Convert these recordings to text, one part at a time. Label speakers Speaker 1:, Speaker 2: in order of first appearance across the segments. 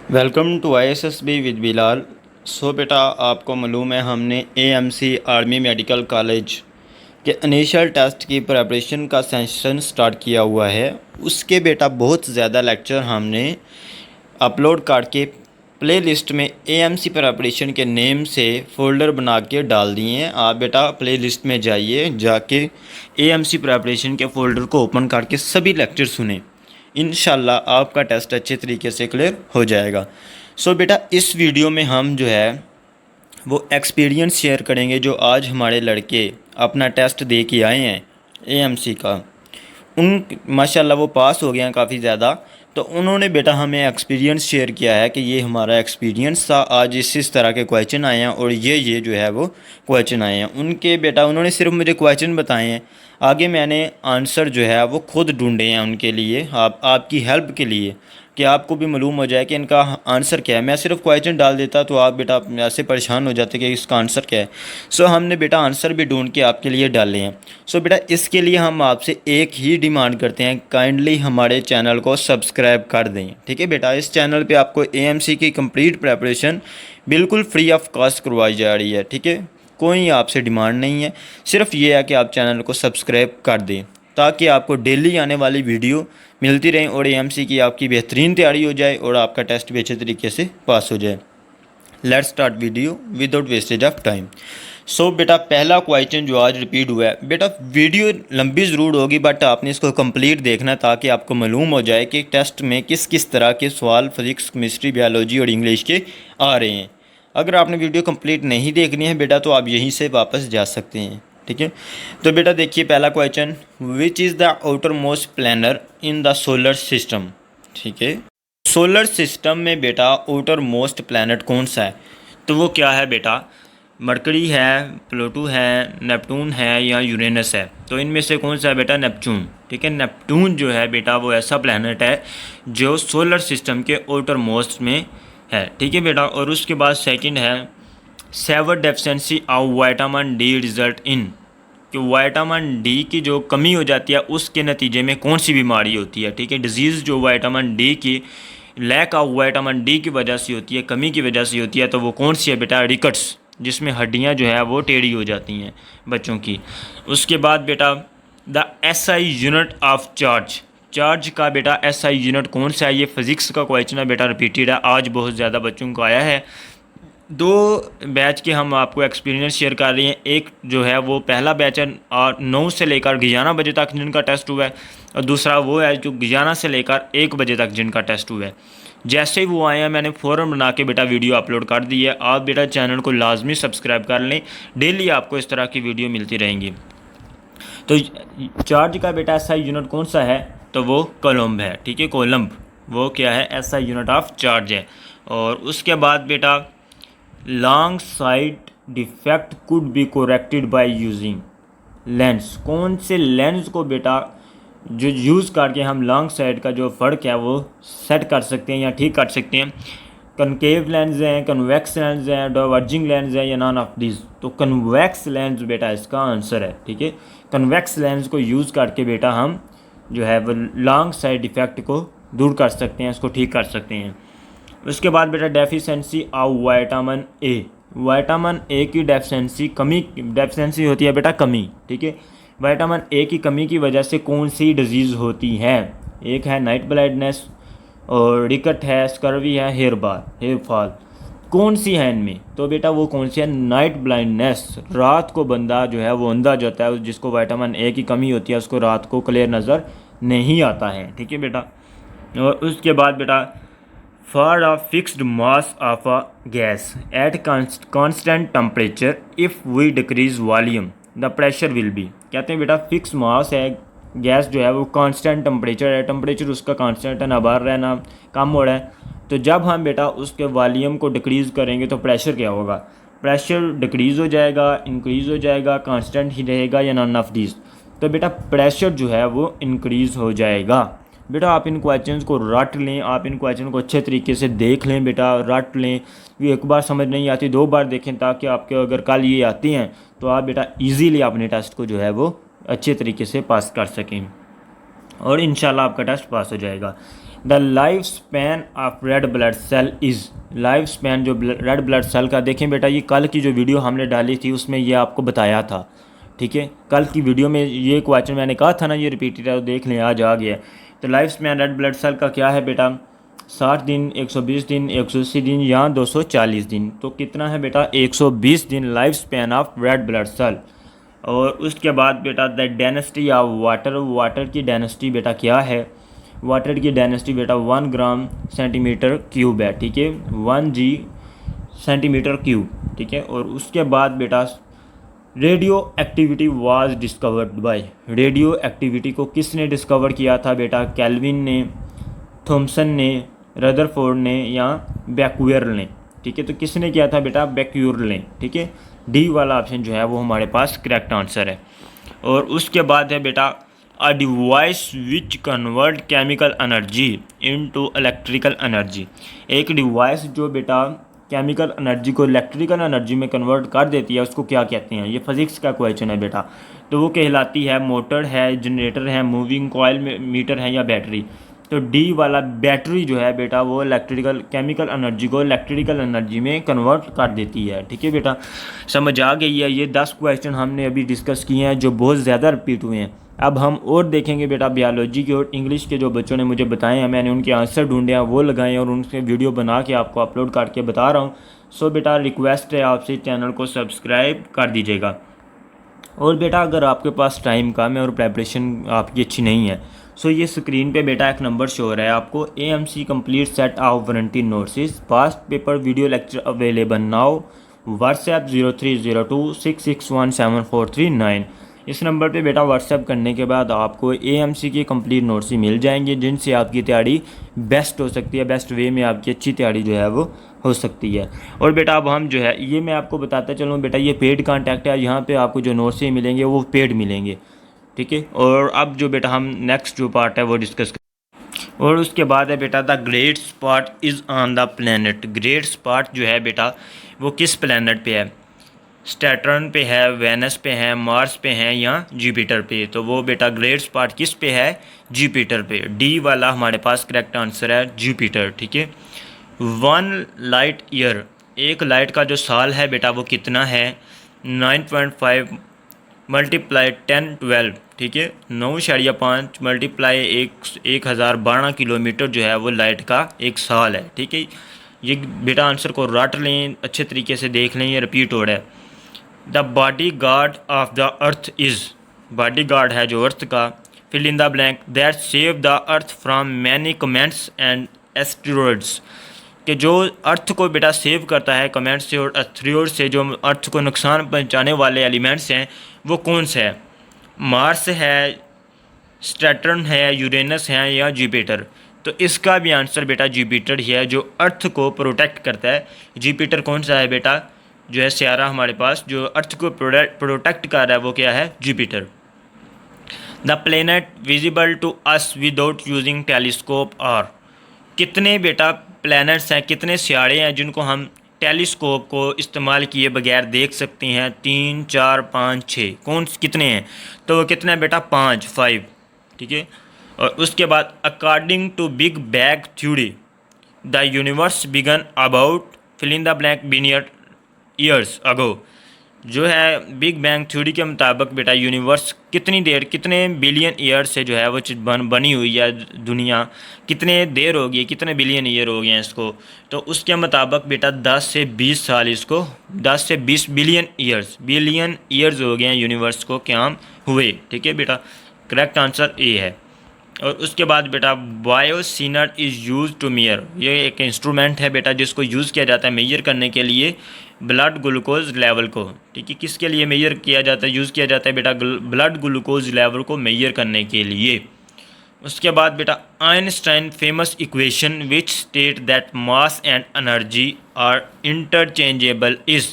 Speaker 1: Welcome to ISSB with Bilal. So बेटा, आपको मालूम है हमने AMC आर्मी मेडिकल कॉलेज के इनिशियल टेस्ट की प्रिपरेशन का सेशन स्टार्ट किया हुआ है। उसके बेटा बहुत ज़्यादा लेक्चर हमने अपलोड करके प्ले लिस्ट में AMC प्रिपरेशन के नेम से फ़ोल्डर बना के डाल दिए हैं। आप बेटा प्ले लिस्ट में जाइए, जाके AMC प्रिपरेशन के फ़ोल्डर को ओपन करके सभी लेक्चर सुने। इंशाल्लाह आपका टेस्ट अच्छे तरीके से क्लियर हो जाएगा। सो बेटा, इस वीडियो में हम जो है वो एक्सपीरियंस शेयर करेंगे जो आज हमारे लड़के अपना टेस्ट दे के आए हैं AMC का। उन माशाल्लाह वो पास हो गए हैं काफ़ी ज़्यादा। तो उन्होंने बेटा हमें एक्सपीरियंस शेयर किया है कि ये हमारा एक्सपीरियंस था, आज इस तरह के क्वेश्चन आए हैं और ये जो है वो क्वेश्चन आए हैं उनके। बेटा उन्होंने सिर्फ मुझे क्वेश्चन बताए हैं, आगे मैंने आंसर जो है वो खुद ढूंढे हैं उनके लिए, आपकी हेल्प के लिए, कि आपको भी मालूम हो जाए कि इनका आंसर क्या है। मैं सिर्फ क्वेश्चन डाल देता तो आप बेटा ऐसे परेशान हो जाते कि इसका आंसर क्या है। सो हमने बेटा आंसर भी ढूंढ के आपके लिए डाले हैं। सो बेटा इसके लिए हम आपसे एक ही डिमांड करते हैं, काइंडली हमारे चैनल को सब्सक्राइब कर दें। ठीक है बेटा, इस चैनल पे आपको AMC की कंप्लीट प्रिपरेशन बिल्कुल फ्री ऑफ कॉस्ट करवाई जा रही है। ठीक है, कोई आपसे डिमांड नहीं है, सिर्फ ये है कि आप चैनल को सब्सक्राइब कर दें ताकि आपको डेली आने वाली वीडियो मिलती रहें और AMC की आपकी बेहतरीन तैयारी हो जाए और आपका टेस्ट भी अच्छे तरीके से पास हो जाए। Let's start video without wastage of time. So बेटा पहला क्वेश्चन जो आज रिपीट हुआ है, बेटा वीडियो लंबी ज़रूर होगी बट आपने इसको कंप्लीट देखना है ताकि आपको मालूम हो जाए कि टेस्ट में किस किस तरह के सवाल फिजिक्स, केमिस्ट्री, बायोलॉजी और इंग्लिश के आ रहे हैं। अगर आपने वीडियो कंप्लीट नहीं देखनी है बेटा तो आप यहीं से वापस जा सकते हैं। ठीक है, तो बेटा देखिए पहला question, which is the outer most planet in the solar system. ठीक है, सोलर सिस्टम में बेटा आउटर मोस्ट प्लैनेट कौन सा है? तो वो क्या है बेटा, मरकरी है, प्लूटो है, नेपटून है या यूरेनस है। तो इनमें से कौन सा है बेटा? नेपच्यून। ठीक है, नेपटून जो है बेटा वो ऐसा प्लैनेट है जो सोलर सिस्टम के आउटर मोस्ट में है। ठीक है बेटा, और उसके बाद सेकंड है, severe deficiency of vitamin D result in, कि विटामिन डी की जो कमी हो जाती है उसके नतीजे में कौन सी बीमारी होती है। ठीक है, डिजीज़ जो विटामिन डी की लैक ऑफ विटामिन डी की वजह से होती है, कमी की वजह से होती है, तो वो कौन सी है बेटा? रिकट्स, जिसमें हड्डियां जो है वो टेढ़ी हो जाती हैं बच्चों की। उसके बाद बेटा the SI unit of charge, charge का बेटा SI यूनिट कौन सा है? ये फिज़िक्स का क्वेश्चन है बेटा, रिपीटेड है, आज बहुत ज़्यादा बच्चों को आया है। दो बैच के हम आपको एक्सपीरियंस शेयर कर रहे हैं। एक जो है वो पहला बैच है 9 से लेकर 11 बजे तक जिनका टेस्ट हुआ है, और दूसरा वो है जो 11 से लेकर 1 बजे तक जिनका टेस्ट हुआ है। जैसे ही वो आए हैं मैंने फ़ौरन बना के बेटा वीडियो अपलोड कर दी है। आप बेटा चैनल को लाजमी सब्सक्राइब कर लें, डेली आपको इस तरह की वीडियो मिलती रहेंगी। तो चार्ज का बेटा SI यूनिट कौन सा है? तो वो कोलम्ब है। ठीक है, कोलम्ब वो क्या है? SI यूनिट ऑफ चार्ज है। और उसके बाद बेटा long side defect could be corrected by using lens, कौन से लेंस को बेटा जो यूज़ करके हम लॉन्ग साइड का जो फ़र्क है वो सेट कर सकते हैं या ठीक कर सकते हैं? कनकेव लेंस हैं, कन्वेक्स लेंस हैं, डाइवर्जिंग लेंस है या नॉन ऑफ दिस। तो कन्वेक्स लेंस बेटा इसका आंसर है। ठीक है, कन्वेक्स लेंस को यूज़ करके बेटा हम जो है वो लॉन्ग साइड डिफेक्ट को दूर कर सकते हैं, इसको ठीक कर सकते हैं। उसके बाद बेटा deficiency of vitamin A, vitamin A की डेफिशिएंसी होती है बेटा कमी। ठीक है, विटामिन ए की कमी की वजह से कौन सी डिजीज़ होती है? एक है नाइट ब्लाइंडनेस, और रिकट है, स्कर्वी है, हेयर फॉल। कौन सी है इनमें? तो बेटा वो कौन सी है? नाइट ब्लाइंडनेस, रात को बंदा जो है वो अंधा जाता है, जिसको विटामिन ए की कमी होती है उसको रात को क्लियर नज़र नहीं आता है। ठीक है बेटा, और उसके बाद बेटा for a fixed mass of a gas at constant temperature if we decrease volume the pressure will be. कहते हैं बेटा फिक्स मास है गैस जो है वो कांस्टेंट टेम्परेचर है, टेम्परेचर उसका कांस्टेंट है, ना बढ़ रहा है ना कम हो रहा है। तो जब हम बेटा उसके वॉल्यूम को डिक्रीज़ करेंगे तो प्रेशर क्या होगा? प्रेशर डिक्रीज़ हो जाएगा, इंक्रीज़ हो जाएगा, कांस्टेंट ही रहेगा या नॉन ऑफ दिस। तो बेटा प्रेशर जो है वो इंक्रीज़ हो जाएगा। बेटा आप इन क्वेश्चंस को रट लें, आप इन क्वेश्चन को अच्छे तरीके से देख लें बेटा, रट लें। ये एक बार समझ नहीं आती 2 बार देखें, ताकि आपके अगर कल ये आती हैं तो आप बेटा इजीली अपने टेस्ट को जो है वो अच्छे तरीके से पास कर सकें और इंशाल्लाह आपका टेस्ट पास हो जाएगा। The life span of red blood cell is, life span जो रेड ब्लड सेल का, देखें बेटा ये कल की जो वीडियो हमने डाली थी उसमें ये आपको बताया था, ठीक है। कल की वीडियो में ये क्वेश्चन मैंने कहा था ना, ये रिपीटेड है, तो देख लें आज आ गया। तो life span red blood cell का क्या है बेटा, 60 दिन, 120 दिन, 180 दिन या 240 दिन। तो कितना है बेटा, 120 दिन life span of red blood cell. और उसके बाद बेटा the density of water, water की डेंसिटी बेटा क्या है, वाटर की डेंसिटी बेटा 1 ग्राम सेंटीमीटर क्यूब है, ठीक है, 1 g सेंटीमीटर क्यूब, ठीक है। और उसके बाद बेटा radio activity was discovered by, radio activity को किसने डिस्कवर किया था बेटा, कैल्विन ने, थॉमसन ने, रदरफोर्ड ने या बैक्यूअर ने, ठीक है। तो किसने किया था बेटा, बैक्यूअर ने, ठीक है। डी वाला ऑप्शन जो है वो हमारे पास करेक्ट आंसर है। और उसके बाद है बेटा a device which convert chemical energy into electrical energy, एक डिवाइस जो बेटा केमिकल एनर्जी को इलेक्ट्रिकल एनर्जी में कन्वर्ट कर देती है उसको क्या कहते हैं, ये फिजिक्स का क्वेश्चन है बेटा। तो वो कहलाती है मोटर है, जनरेटर है, मूविंग कॉइल मीटर है या बैटरी। तो डी वाला बैटरी जो है बेटा वो इलेक्ट्रिकल केमिकल एनर्जी को इलेक्ट्रिकल एनर्जी में कन्वर्ट कर देती है, ठीक है बेटा। समझ आ गई है। ये 10 क्वेश्चन हमने अभी डिस्कस किए हैं जो बहुत ज़्यादा रिपीट हुए हैं। अब हम और देखेंगे बेटा बायोलॉजी के और इंग्लिश के जो बच्चों ने मुझे बताए हैं, मैंने उनके आंसर ढूंढे हैं, वो लगाए और उनसे वीडियो बना के आपको अपलोड करके बता रहा हूँ। सो बेटा रिक्वेस्ट है आपसे चैनल को सब्सक्राइब कर दीजिएगा। और बेटा अगर आपके पास टाइम कम है और प्रेपरेशन आपकी अच्छी नहीं है, सो ये स्क्रीन पे बेटा एक नंबर शो हो रहा है आपको, AMC complete set of warranty notes past paper video lecture available now, WhatsApp 0302661743 इस नंबर पे बेटा व्हाट्सएप करने के बाद आपको AMC के कंप्लीट नोट्स ही मिल जाएंगे जिनसे आपकी तैयारी बेस्ट हो सकती है, बेस्ट वे में आपकी अच्छी तैयारी जो है वो हो सकती है। और बेटा अब हम जो है ये मैं आपको बताता चलूँ बेटा, ये पेड कॉन्टैक्ट है, यहाँ पे आपको जो नोट्स ही मिलेंगे वो पेड मिलेंगे, ठीक है। और अब जो बेटा हम नेक्स्ट जो पार्ट है वो डिस्कस करें। और उसके बाद है बेटा the great spot is on the planet, great spot जो है बेटा वो किस प्लैनेट पे है, सैटर्न पे है, वेनस पे है, मार्स पे है या जुपिटर पे। तो वो बेटा ग्रेट स्पॉट किस पे है, जुपिटर पे। डी वाला हमारे पास करेक्ट आंसर है जुपिटर, ठीक है। 1 लाइट ईयर, एक लाइट का जो साल है बेटा वो कितना है, 9.5 मल्टीप्लाई 1012, ठीक है, 9.5 मल्टीप्लाई 1012 किलोमीटर जो है वो लाइट का एक साल है, ठीक है। ये बेटा आंसर को रट लें, अच्छे तरीके से देख लें, ये रिपीट हो रहा है। The body guard of the earth is, body guard है जो अर्थ का, fill in the blank, that save the earth from many comments and asteroids, कि जो अर्थ को बेटा सेव करता है कमेंट्स से और एस्टेरॉइड से, जो अर्थ को नुकसान पहुंचाने वाले एलिमेंट्स हैं वो कौन से हैं, मार्स है, सैटर्न है, यूरेनस है या जुपिटर। तो इसका भी आंसर बेटा जुपिटर ही है, जो अर्थ को प्रोटेक्ट करता है। जुपिटर कौन सा है बेटा, जो है सियारा हमारे पास जो अर्थ को प्रोटेक्ट कर रहा है वो क्या है, Jupiter. The planet visible to us without using telescope और, कितने बेटा प्लैनेट्स हैं, कितने सियारे हैं जिनको हम टेलीस्कोप को इस्तेमाल किए बगैर देख सकते हैं, 3, 4, 5, 6, कौन कितने हैं, तो वो कितने हैं बेटा 5, ठीक है। और उसके बाद according to big bang theory the universe began about fill in the blank billion years ago, जो है बिग बैंग थ्योरी के मुताबिक बेटा यूनिवर्स कितनी देर, कितने बिलियन ईयर से जो है वो बनी हुई है दुनिया, कितने देर हो गई, कितने बिलियन ईयर हो गए हैं इसको। तो उसके मुताबिक बेटा 10 से 20 साल, इसको 10 से 20 बिलियन ईयर्स हो गए हैं यूनिवर्स को क्याम हुए, ठीक है बेटा। करेक्ट आंसर ए है। और उसके बाद बेटा बायोसिनर इज़ यूज टू मेयर, ये एक इंस्ट्रूमेंट है बेटा जिसको यूज़ किया जाता है मेजर करने के लिए ब्लड ग्लूकोज लेवल को, ठीक है। किसके लिए मेजर किया जाता है, यूज़ किया जाता है बेटा ब्लड ग्लूकोज लेवल को मेजर करने के लिए। उसके बाद बेटा Einstein famous equation which state that mass and energy are interchangeable is,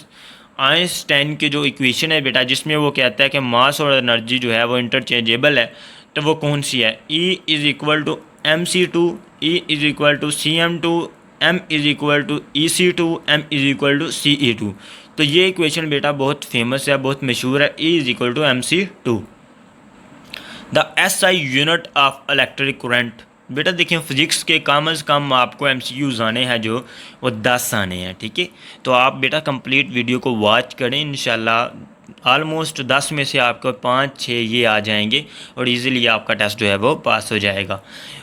Speaker 1: Einstein की जो इक्वेशन है बेटा जिसमें वो कहता है कि मास और एनर्जी जो है वो इंटरचेंजेबल है, तो वो कौन सी है, E is equal to mc2, E is equal to cm2, M is equal to ec2, M is equal to ce2। तो ये इक्वेशन बेटा बहुत फेमस है, बहुत मशहूर है, E is equal to mc2। The SI unit of electric current बेटा देखिए फिजिक्स के कम अज़ कम आपको एमसीक्यूज आने हैं जो वो 10 आने हैं, ठीक है। तो आप बेटा कंप्लीट वीडियो को वॉच करें, इंशाल्लाह ऑलमोस्ट 10 में से आपको 5-6 ये आ जाएंगे और इजीली आपका टेस्ट जो है वो पास हो जाएगा।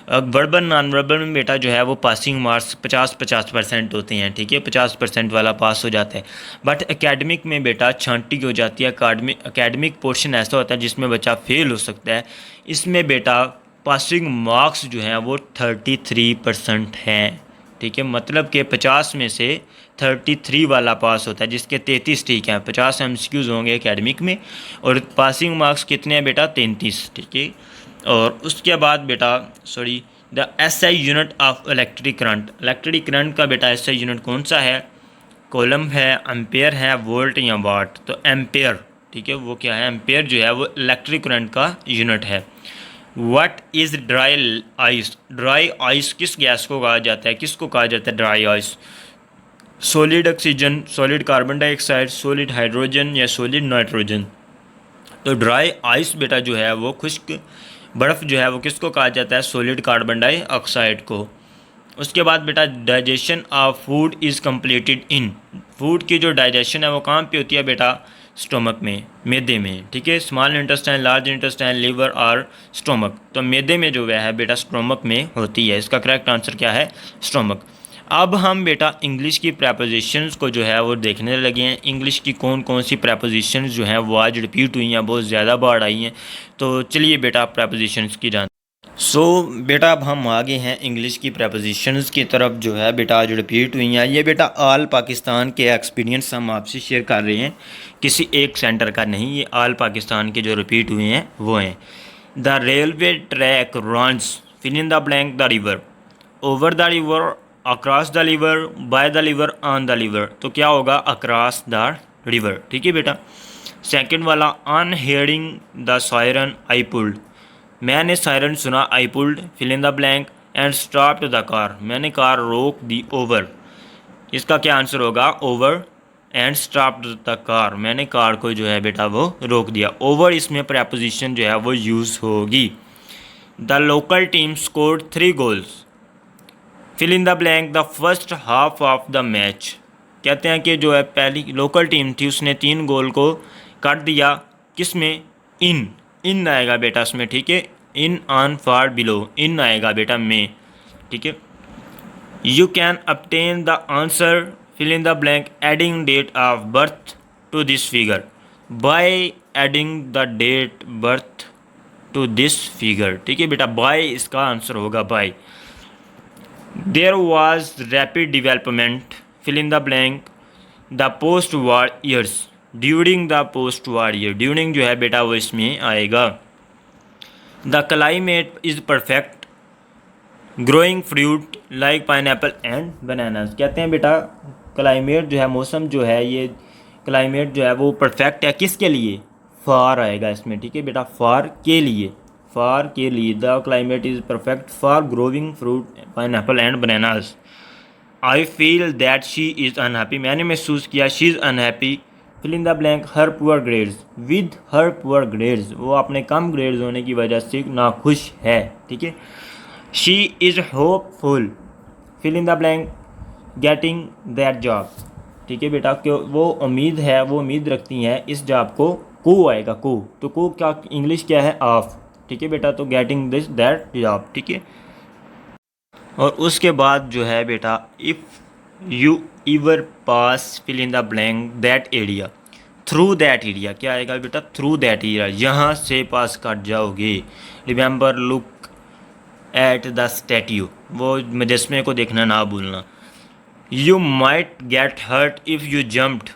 Speaker 1: वर्बल नॉन वर्बल में बेटा जो है वो पासिंग मार्क्स 50-50% होते हैं, ठीक है, 50% वाला पास हो जाता है। बट एकेडमिक में बेटा छांटी हो जाती है, एकेडमिक पोर्शन ऐसा होता है जिसमें बच्चा फेल हो सकता है। इसमें बेटा पासिंग मार्क्स जो हैं वो 33% हैं, ठीक है, मतलब कि 50 में से 33 वाला पास होता है, जिसके 33 ठीक हैं। 50 एमसीक्यूज़ होंगे एकेडमिक में और पासिंग मार्क्स कितने हैं बेटा 33, ठीक है। और उसके बाद बेटा the SI unit of electric current का बेटा एसआई यूनिट कौन सा है? कॉलम है, एम्पेयर है, वोल्ट या वाट? तो एम्पेयर, ठीक है, वो क्या है? एम्पेयर जो है वो इलेक्ट्रिक करंट का यूनिट है। What is dry ice? Dry ice किस गैस को कहा जाता है? किसको कहा जाता है dry ice? Solid oxygen, solid carbon dioxide, solid hydrogen या सॉलिड नाइट्रोजन? तो ड्राई आइस बेटा जो है वो खुश्क बर्फ़ जो है वो किसको कहा जाता है? सॉलिड कार्बन डाइऑक्साइड को। उसके बाद बेटा digestion of food is completed in, food की जो डाइजेशन है वो कहाँ पे होती है बेटा? स्टोमक में, मैदे में, ठीक है। Small intestine, large intestine, liver और स्टोमक? तो मैदे में जो है बेटा स्टोमक में होती है। इसका करेक्ट आंसर क्या है? स्टोमक। अब हम बेटा इंग्लिश की प्रपोजिशंस को जो है वो देखने लगे हैं। इंग्लिश की कौन कौन सी प्रपोजिशंस जो हैं वो आज रिपीट हुई हैं, बहुत ज़्यादा बार आई हैं। तो चलिए बेटा प्रपोजिशंस की जान बेटा अब हम आगे हैं इंग्लिश की प्रपोजिशंस की तरफ जो है बेटा आज रिपीट हुई हैं। ये बेटा ऑल पाकिस्तान के एक्सपीरियंस हम आपसे शेयर कर रहे हैं, किसी एक सेंटर का नहीं। ये ऑल पाकिस्तान के जो रिपीट हुए हैं वो हैं। The railway track runs fill in the blank the river, over the river, across the river, by the river, on the river? तो क्या होगा? अक्रॉस द रिवर, ठीक है बेटा। सेकंड वाला on hearing the siren I pulled, मैंने siren सुना, I pulled fill in the blank and stopped the car, मैंने कार रोक दी, ओवर? इसका क्या आंसर होगा? Over and stopped the car, मैंने कार को जो है बेटा वो रोक दिया। ओवर इसमें प्रपोजिशन जो है वो यूज़ होगी। The local team scored 3 goals fill in the blank the first half of the match, कहते हैं कि जो है पहली लोकल टीम थी उसने 3 गोल को कर दिया, किस में? इन आएगा बेटा इसमें, ठीक है। इन, ऑन, फार, बिलो, इन आएगा बेटा में, ठीक है। You can obtain the answer fill in the blank adding date of birth to this figure, by adding the date birth to this figure, ठीक है बेटा। बाय इसका आंसर होगा by. There was rapid development fill in the blank the post war years, during the post war year, during जो है बेटा वो इसमें आएगा। The climate is perfect growing fruit like pineapple and bananas, कहते हैं बेटा क्लाइमेट जो है, मौसम जो है, ये क्लाइमेट जो है वो परफेक्ट है, किसके लिए? फार आएगा इसमें, ठीक है बेटा, फार के लिए, फार के लिए। The climate is perfect for growing fruit pineapple and bananas. I feel that she is unhappy, मैंने महसूस किया, she is unhappy fill in the blank her poor grades, with her poor grades, वो अपने कम grades होने की वजह से नाखुश है, ठीक है। She is hopeful fill in the blank getting that job, ठीक है बेटा, क्यों वो उम्मीद है, वो उम्मीद रखती हैं इस जॉब को आएगा को, तो को क्या इंग्लिश क्या है? ऑफ, ठीक है बेटा। तो गेटिंग दिस दैट जॉब, ठीक है। और उसके बाद जो है बेटा if you ever pass fill in the blank that area, through that area, क्या आएगा बेटा? थ्रू दैट एरिया, यहाँ से पास कर जाओगे। Remember look at the statue, वो मुजस्मे को देखना ना भूलना। You might get hurt if you jumped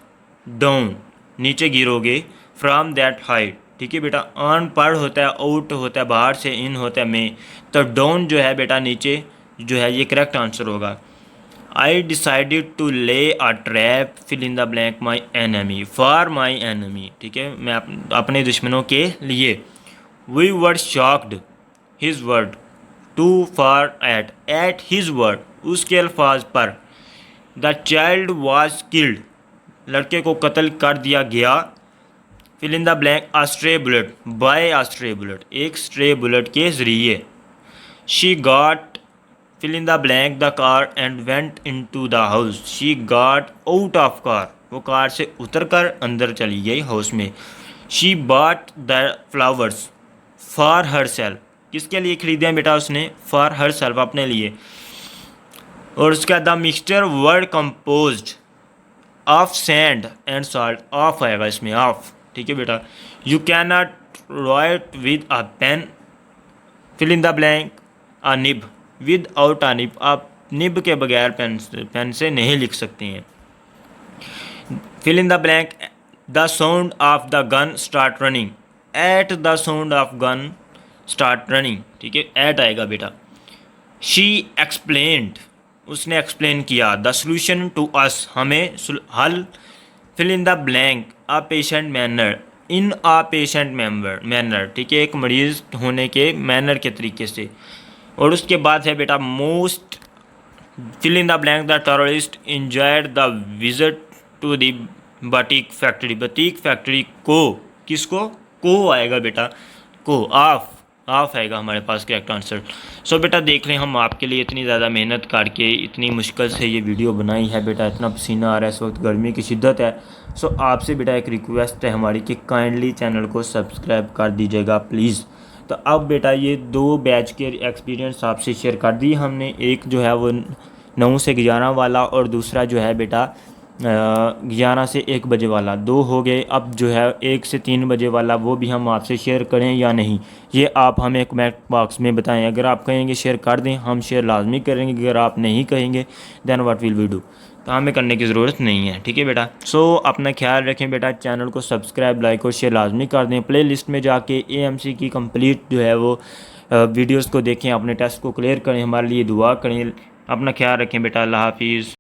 Speaker 1: down, नीचे गिरोगे, फ्रॉम दैट हाइट, ठीक है बेटा। ऑन पर होता है, आउट होता है बाहर से, इन होता है में, तो डाउन जो है बेटा नीचे जो है ये करेक्ट आंसर होगा। आई decided to lay a trap fill in the blank my enemy, for my enemy, ठीक है, मैं अपने दुश्मनों के लिए। We were shocked his word to for at his word, उसके अल्फाज पर। द चाइल्ड वॉज किल्ड, लड़के को कत्ल कर दिया गया, fill in the blank a stray bullet, by a stray bullet, एक स्ट्रे बुलेट के ज़रिए। She got fill in the blank the car and went into the house. She got out of car, वो car से उतर कर अंदर चली गई हाउस में। She bought the flowers for herself, किसके लिए खरीदे हैं बेटा उसने? फॉर हर सेल्फ, अपने लिए। और उसका the mixture word composed of sand and salt, of आएगा इसमें, ऑफ, ठीक है बेटा। You can not write with a pen, fill in the blank a nib, without a nib, आप निब के बगैर पेन से नहीं लिख सकते हैं। Fill in the blank the sound of the gun start running, at the sound of gun start running, ठीक है, एट आएगा बेटा। शी एक्सप्लेन्ड, उसने एक्सप्लेन किया, द सोल्यूशन टू अस, हमें हल, fill in the blank a patient manner, in a patient manner, ठीक है, एक मरीज होने के मैनर के तरीके से। और उसके बाद है बेटा most, fill in the blank the terrorist enjoyed the visit to the batik factory, batik factory को, किसको? को आएगा बेटा, को, ऑफ आएगा हमारे पास करेक्ट आंसर। सो बेटा देख लें, हम आपके लिए इतनी ज़्यादा मेहनत करके इतनी मुश्किल से ये वीडियो बनाई है बेटा, इतना पसीना आ रहा है इस वक्त, गर्मी की शिद्दत है। सो आपसे बेटा एक रिक्वेस्ट है हमारी कि काइंडली चैनल को सब्सक्राइब कर दीजिएगा प्लीज़। तो अब बेटा ये 2 बैच के एक्सपीरियंस आपसे शेयर कर दिए हमने, एक जो है वो 9 से 11 वाला और दूसरा जो है बेटा 11 से 1 बजे वाला, 2 हो गए। अब जो है 1 से 3 बजे वाला वो भी हम आपसे शेयर करें या नहीं, ये आप हमें कमेंट बॉक्स में बताएं। अगर आप कहेंगे शेयर कर दें, हम शेयर लाजमी करेंगे। अगर आप नहीं कहेंगे then what will we do, तो हमें करने की ज़रूरत नहीं है, ठीक है बेटा। सो अपना ख्याल रखें बेटा, चैनल को सब्सक्राइब, लाइक और शेयर लाजमी कर दें। प्ले लिस्ट में जाके AMC की कंप्लीट जो है वो वीडियोज़ को देखें, अपने टेस्ट को क्लियर करें, हमारे लिए दुआ करें। अपना ख्याल रखें बेटा, अल्लाह हाफिज़।